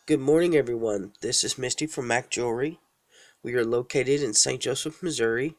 Good morning, everyone. This is Misty from Mac Jewelry. We are located in St. Joseph, Missouri,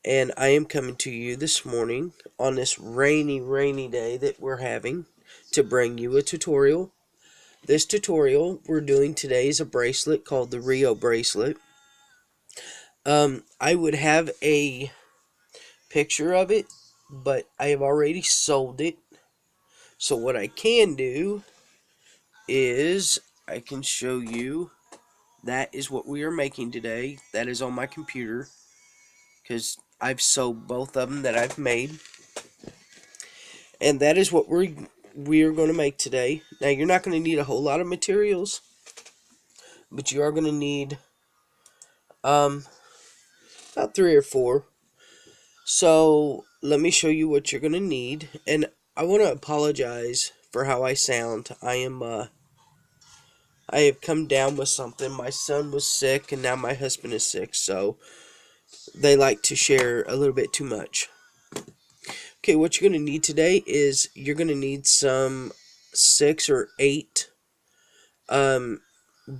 and I am coming to you this morning on this rainy day that we're having to bring you a tutorial. This tutorial we're doing today is a bracelet called the Rio Bracelet. I would have a picture of it, but I have already sold it. So what I can do is I can show you. That is what we are making today. That is on my computer because I've sold both of them that I've made. And that is what we are going to make today. Now, you're not going to need a whole lot of materials, but you are going to need um, about 3 or 4. So, let me show you what you're going to need. And I want to apologize for how I sound. I have come down with something. My son was sick, and now my husband is sick, so they like to share a little bit too much. Okay, what you're going to need today is you're going to need some 6 or 8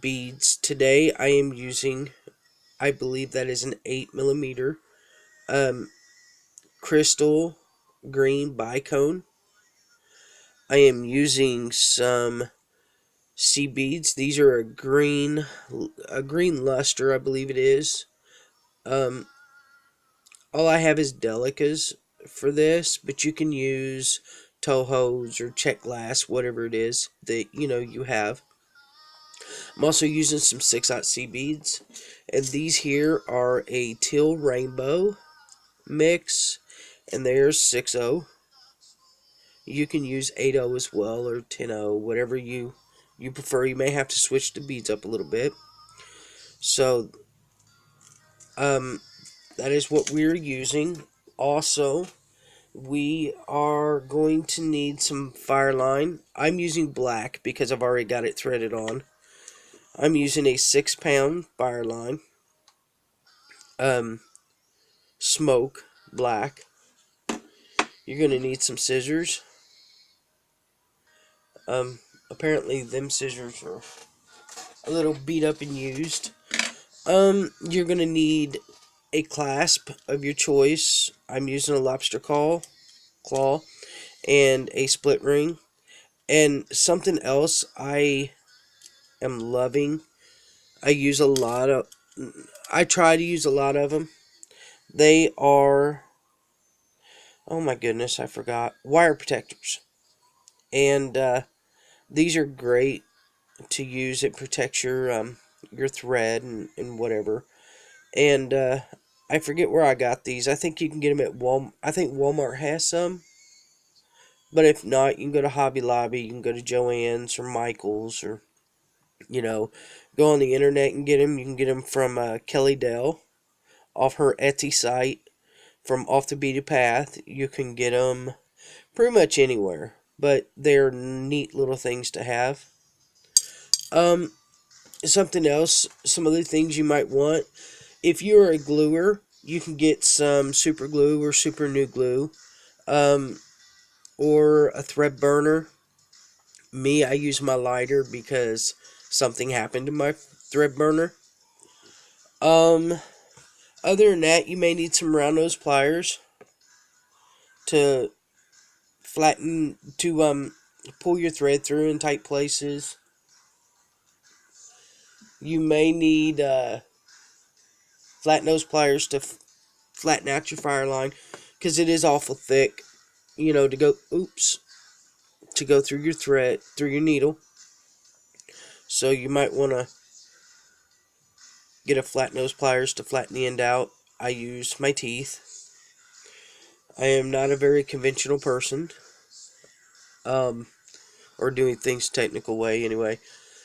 beads. Today I am using, I believe that is an 8mm um, crystal green bicone. I am using some sea beads. These are a green luster, I believe it is. Um, all I have is delicas for this, but you can use Tohos or check glass, whatever it is that you have. I'm also using some 6/0 sea beads, and these here are a teal rainbow mix, and there's 6/0. You can use 8/0 as well, or 10/0, whatever you prefer. You may have to switch the beads up a little bit. So um, that is what we're using. Also, we are going to need some fireline. I'm using black because I've already got it threaded on. I'm using a 6-pound fireline. Smoke black. You're gonna need some scissors. Apparently them scissors are a little beat up and used. You're gonna need a clasp of your choice. I'm using a lobster claw and a split ring. And something else I am loving. I use a lot of. I try to use a lot of them. They are. Oh my goodness, I forgot. Wire protectors. And these are great to use. It protects your thread and whatever. And I forget where I got these. I think you can get them at Walmart. I think Walmart has some. But if not, you can go to Hobby Lobby. You can go to Joann's or Michael's, or you know, go on the internet and get them. You can get them from Kelly Dell off her Etsy site. From Off the Beaten Path, you can get them pretty much anywhere. But they're neat little things to have. Um, Something else, some other things you might want. If you're a gluer, you can get some super glue or super new glue, um, or a thread burner. Me, I use my lighter because something happened to my thread burner. Um, Other than that, you may need some round nose pliers to pull your thread through in tight places. You may need flat nose pliers to flatten out your fire line because it is awful thick. To go through your thread, through your needle. So you might want to get a flat nose pliers to flatten the end out. I use my teeth. I am not a very conventional person, um, or doing things technical way anyway.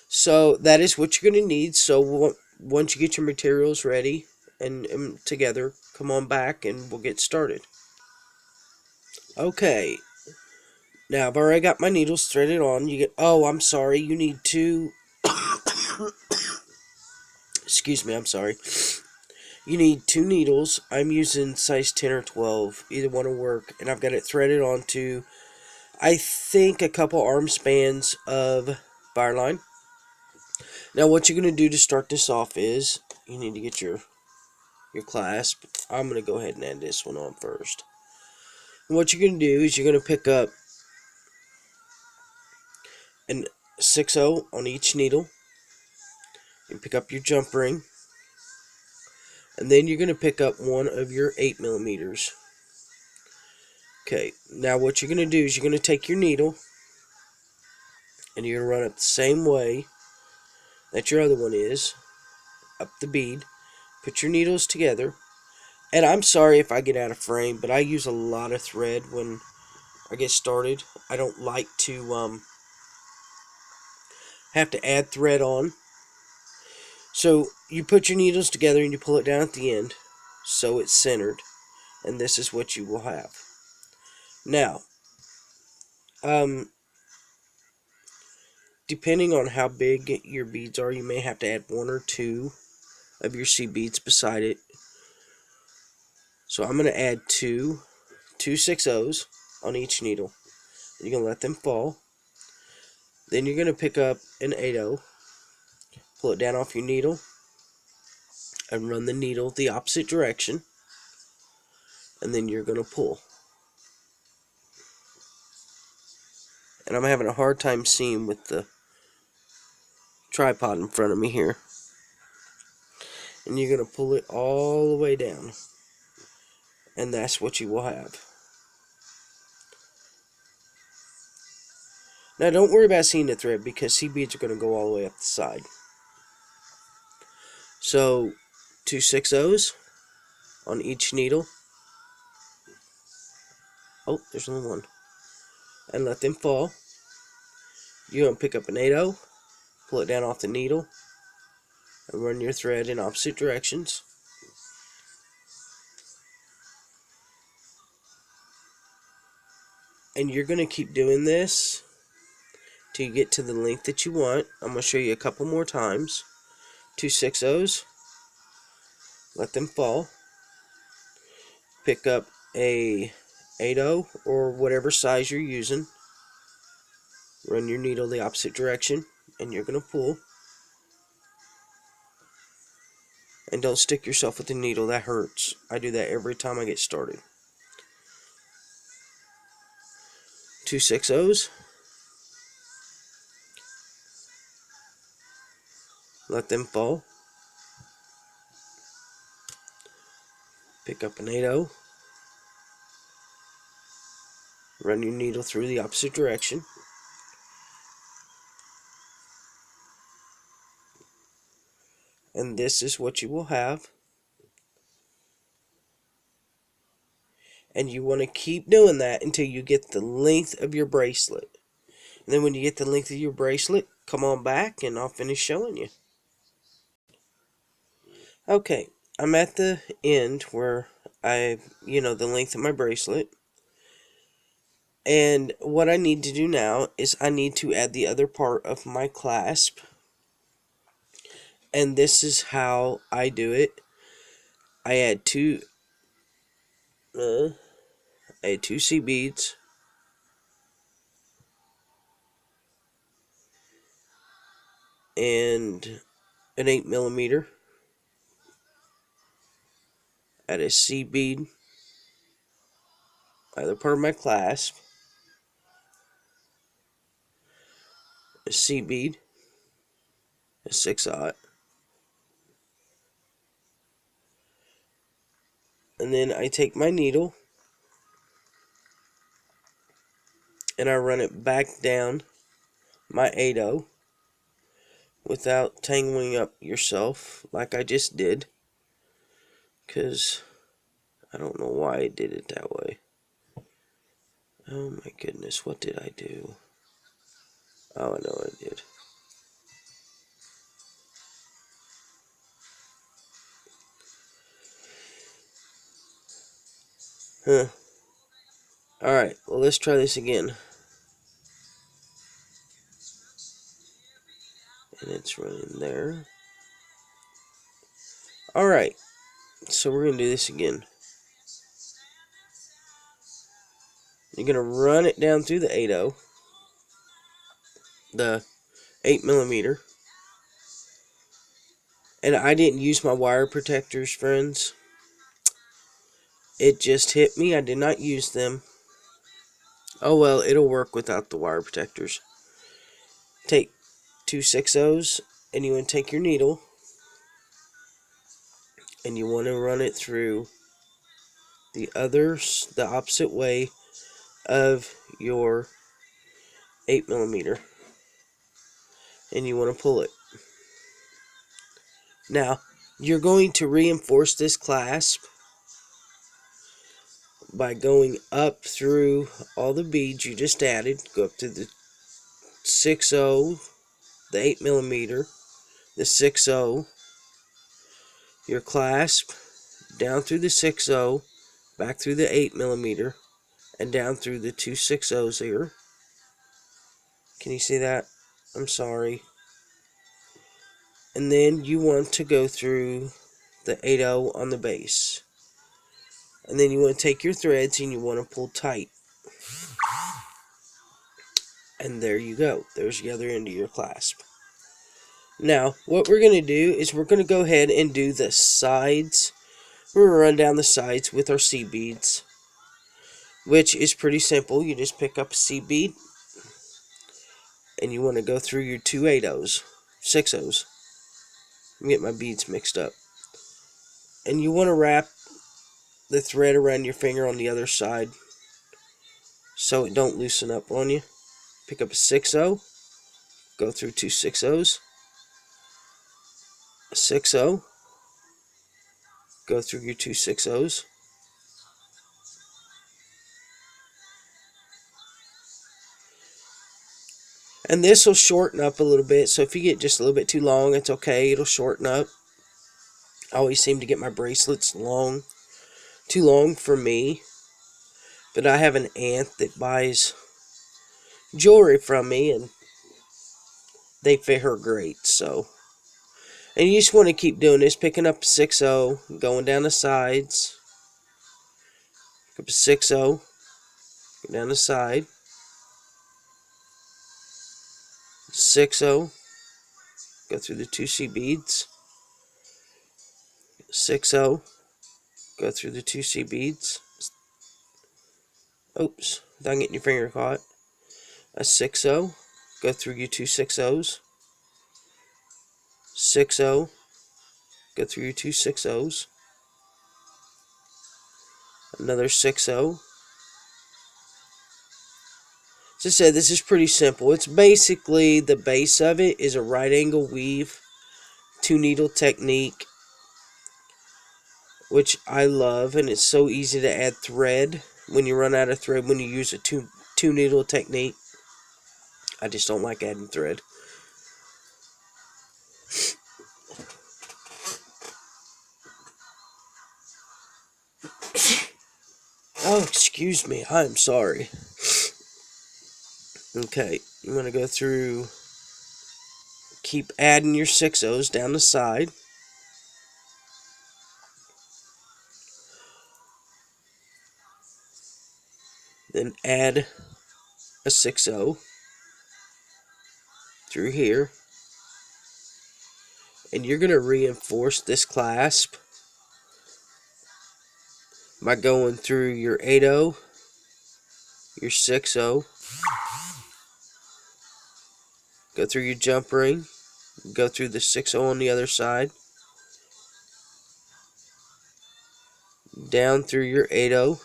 So that is what you're going to need. So once you get your materials ready and together, come on back and we'll get started. Okay, now I've already got my needles threaded on. I'm sorry, you need two. Excuse me, I'm sorry. You need 2 needles. I'm using size 10 or 12. Either one will work. And I've got it threaded onto, I think, a couple arm spans of fireline. Now what you're going to do to start this off is you need to get your clasp. I'm going to go ahead and add this one on first. And what you're going to do is you're going to pick up an 6/0 on each needle. You pick up your jump ring. And then you're going to pick up one of your 8mm. Okay, now what you're going to do is you're going to take your needle and you're going to run it the same way that your other one is, up the bead. Put your needles together. And I'm sorry if I get out of frame, but I use a lot of thread when I get started. I don't like to have to add thread on. So you put your needles together and you pull it down at the end so it's centered. And this is what you will have. Now, depending on how big your beads are, you may have to add one or two of your seed beads beside it. So I'm going to add two 6/0s on each needle. You're going to let them fall. Then you're going to pick up an 8/0, pull it down off your needle, and run the needle the opposite direction. And then you're going to pull. And I'm having a hard time seeing with the tripod in front of me here. And you're going to pull it all the way down. And that's what you will have. Now don't worry about seeing the thread because seed beads are going to go all the way up the side. So 2 6/0s on each needle. Oh, there's only one. And let them fall. You're going to pick up an 8/0, pull it down off the needle, and run your thread in opposite directions. And you're going to keep doing this till you get to the length that you want. I'm going to show you a couple more times. 2 6/0s, let them fall. Pick up a 8/0 or whatever size you're using. Run your needle the opposite direction, and you're going to pull. And don't stick yourself with the needle, that hurts. I do that every time I get started. 2 6/0s. Let them fall. Pick up an 8/0. Run your needle through the opposite direction. And this is what you will have. And you want to keep doing that until you get the length of your bracelet. And then when you get the length of your bracelet, come on back and I'll finish showing you. Okay, I'm at the end where the length of my bracelet. And what I need to do now is I need to add the other part of my clasp. And this is how I do it. I add two seed beads. And an 8mm. Add a seed bead. Either part of my clasp. A seed bead. A 6/0. And then I take my needle and I run it back down my 8/0 without tangling up yourself like I just did, because I don't know why I did it that way. Oh my goodness, what did I do? Oh, I know what I did. Huh. Alright, well, let's try this again. And it's running there. Alright, so we're going to do this again. You're going to run it down through the 8/0, the 8mm, And I didn't use my wire protectors, friends. It just hit me. I did not use them. Oh well, it'll work without the wire protectors. Take 2/6-0s, and you want to take your needle, and you want to run it through the opposite way of your 8mm, and you want to pull it. Now, you're going to reinforce this clasp by going up through all the beads you just added. Go up to the 6/0, the 8mm, the 6/0, your clasp, down through the 6/0, back through the 8mm, and down through the 2/6-0s here. Can you see that? I'm sorry. And then you want to go through the 8/0 on the base. And then you want to take your threads and you want to pull tight. And there you go. There's the other end of your clasp. Now, what we're going to do is we're going to go ahead and do the sides. We're going to run down the sides with our seed beads, which is pretty simple. You just pick up a seed bead, and you want to go through your 2 8/0s, 6/0s. I'm getting my beads mixed up. And you want to wrap the thread around your finger on the other side so it don't loosen up on you. Pick up a 6/0, go through 2 6/0s, a 6/0, go through your 2 6/0s, and this will shorten up a little bit, so if you get just a little bit too long, it's okay, it'll shorten up. I always seem to get my bracelets too long for me, but I have an aunt that buys jewelry from me, and they fit her great, so. And you just want to keep doing this, picking up a 6/0, going down the sides, pick up a 6/0, go down the side, 6/0, go through the 2 C beads, 6/0, go through the 2 C beads, oops, without getting your finger caught, a 6/0, go through your 2 6/0s, 6/0, go through your 2 6/0s, another 6/0. As I said, this is pretty simple. It's basically, the base of it is a right angle weave, 2 needle technique, which I love, and it's so easy to add thread when you run out of thread when you use a two needle technique. I just don't like adding thread. Oh, excuse me, I'm sorry. Okay, you want to go through, keep adding your 6/0s down the side. Then add a 6/0 through here. And you're going to reinforce this clasp by going through your 8/0, your 6/0, go through your jump ring, go through the 6/0 on the other side, down through your 8/0.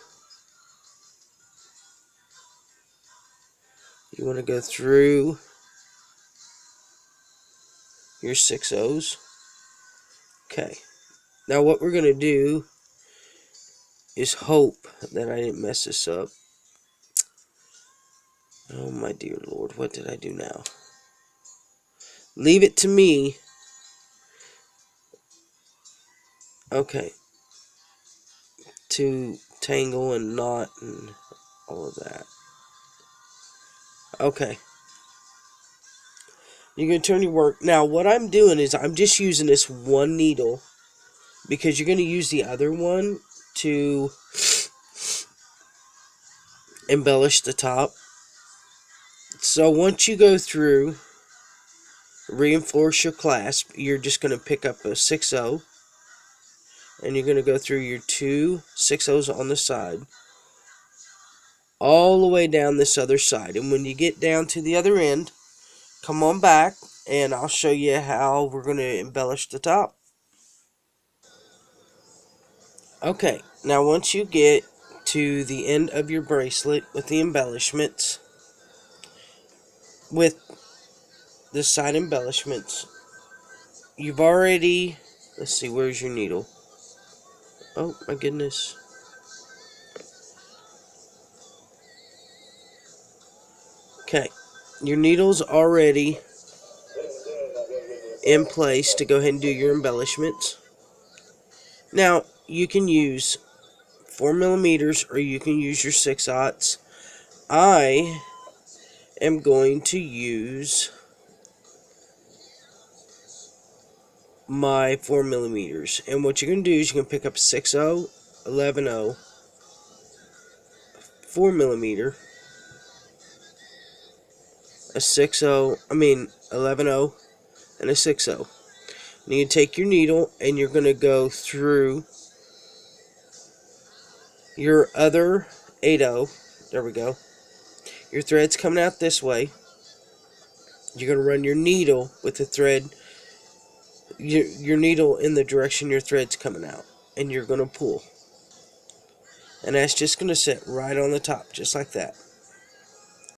You want to go through your 6/0s. Okay. Now what we're going to do is hope that I didn't mess this up. Oh my dear Lord, what did I do now? Leave it to me. Okay. To tangle and knot and all of that. Okay. You're going to turn your work. Now what I'm doing is I'm just using this one needle, because you're going to use the other one to embellish the top. So once you go through reinforce your clasp, you're just going to pick up a 6/0, and you're going to go through your 2 6/0s on the side, all the way down this other side. And when you get down to the other end, come on back, and I'll show you how we're going to embellish the top. Okay, now once you get to the end of your bracelet with the embellishments, with the side embellishments, you've already, let's see, where's your needle? Oh my goodness. Okay, your needle's already in place to go ahead and do your embellishments. Now, you can use 4mm or you can use your 6/0. I am going to use my 4mm. And what you're going to do is you're going to pick up a 6/0, 11/0, 4mm, a 6/0, 11/0, and a 6/0. And you take your needle and you're going to go through your other 8/0. There we go. Your thread's coming out this way. You're going to run your needle with the thread, your needle in the direction your thread's coming out. And you're going to pull. And that's just going to sit right on the top, just like that.